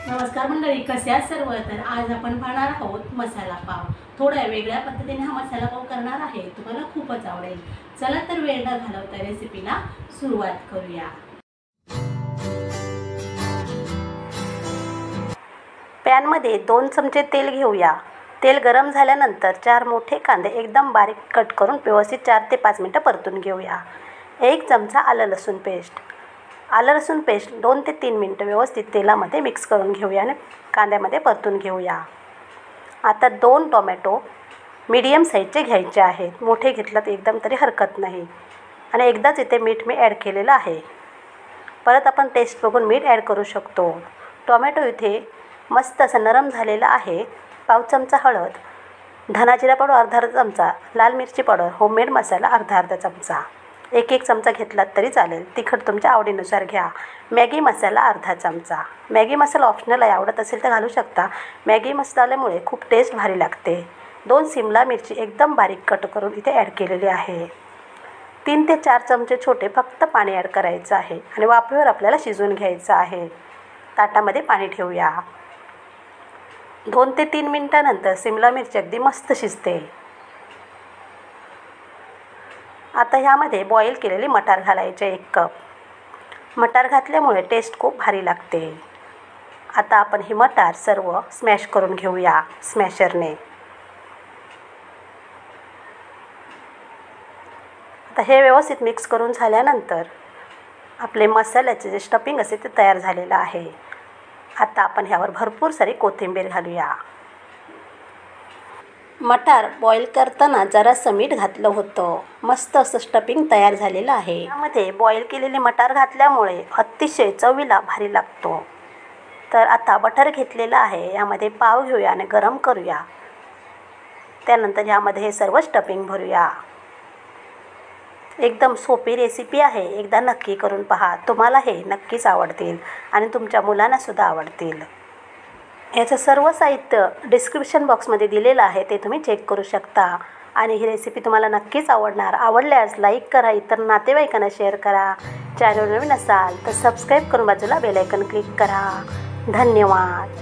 नमस्कार मंडळी, कसे आहात सर्व? तर आज आपण पाहणार आहोत मसाला पाव. थोड्या वेगळ्या पद्धतीने हा मसाला पाव करणार आहे. तुम्हाला खूपच आवडेल. चला तर वेळ न घालवता रेसिपीला सुरुवात करूया. पॅनमध्ये 2 चमचे तेल घेऊया. तेल गरम झाल्यानंतर 4 मोठे कांदे एकदम बारीक कट करून व्यवस्थित 4 ते 5 मिनिटं परतून घेऊया. 1 चमचा आलं लसूण पेस्ट. आलं लसूण पेस्ट 2 ते 3 मिनिटं व्यवस्थित तेलामध्ये मिक्स करून घेऊया आणि कांद्यामध्ये परतून घेऊया. आता 2 टोमॅटो मीडियम साईजचे घ्यायचे आहेत. मोठे घेतलं तर एकदम तरी हरकत नाही. आणि एकदाच इथे मीठ मी ॲड केलेलं आहे. परत आपण टेस्ट बघून मीठ ॲड करू शकतो. टोमॅटो इथे मस्त असं नरम झालेला आहे. पाव चमचा हळद, धना जिरा पावडर अर्धा चमचा, लाल मिरची पावडर, होममेड मसाला अर्धा चमचा, 1 चमचा घेतलात तरी चालेल. तिखट तुमच्या आवडीनुसार घ्या. मॅगी मसाला अर्धा चमचा. मॅगी मसाला ऑप्शनल आहे, आवडत असेल तर घालू शकता. मॅगी मसाल्यामुळे खूप टेस्ट भारी लागते. 2 सिमला मिरची एकदम बारीक कट करून इथे ॲड केलेली आहे. 3 ते 4 चमचे छोटे फक्त पाणी ॲड करायचं आहे आणि वाफेवर आपल्याला शिजवून घ्यायचं आहे. ताटामध्ये पाणी ठेवूया. 2 ते 3 मिनिटानंतर सिमला मिरची अगदी मस्त शिजते. आता ह्यामध्ये बॉईल केलेली मटार घालायचे 1 कप. मटार घातल्यामुळे टेस्ट खूप भारी लागते. आता आपण ही मटार सर्व स्मॅश करून घेऊया स्मॅशरने. आता हे व्यवस्थित मिक्स करून झाल्यानंतर आपले मसाल्याचे जे स्टफिंग असेल ते तयार झालेलं आहे. आता आपण ह्यावर भरपूर सारी कोथिंबीर घालूया. मटार बॉईल करताना जरासं मीठ घातलं होतं. मस्त असं स्टफिंग तयार झालेलं आहे. यामध्ये बॉईल केलेले मटार घातल्यामुळे अतिशय चवीला भारी लागतो. तर आता बटर घेतलेलं आहे. यामध्ये पाव घेऊया आणि गरम करूया. त्यानंतर ह्यामध्ये हे सर्व स्टफिंग भरूया. एकदम सोपी रेसिपी आहे. एकदा नक्की करून पहा. तुम्हाला हे नक्कीच आवडतील आणि तुमच्या मुलांनासुद्धा आवडतील. याचं सर्व साहित्य डिस्क्रिप्शन बॉक्समध्ये दिलेलं आहे, ते तुम्ही चेक करू शकता. आणि ही रेसिपी तुम्हाला नक्कीच आवडणार. आवडल्यास लाईक करा, इतर नातेवाईकांना शेअर करा. चॅनल नवीन असाल तर सबस्क्राईब करून बाजूला बेल आयकॉन क्लिक करा. धन्यवाद.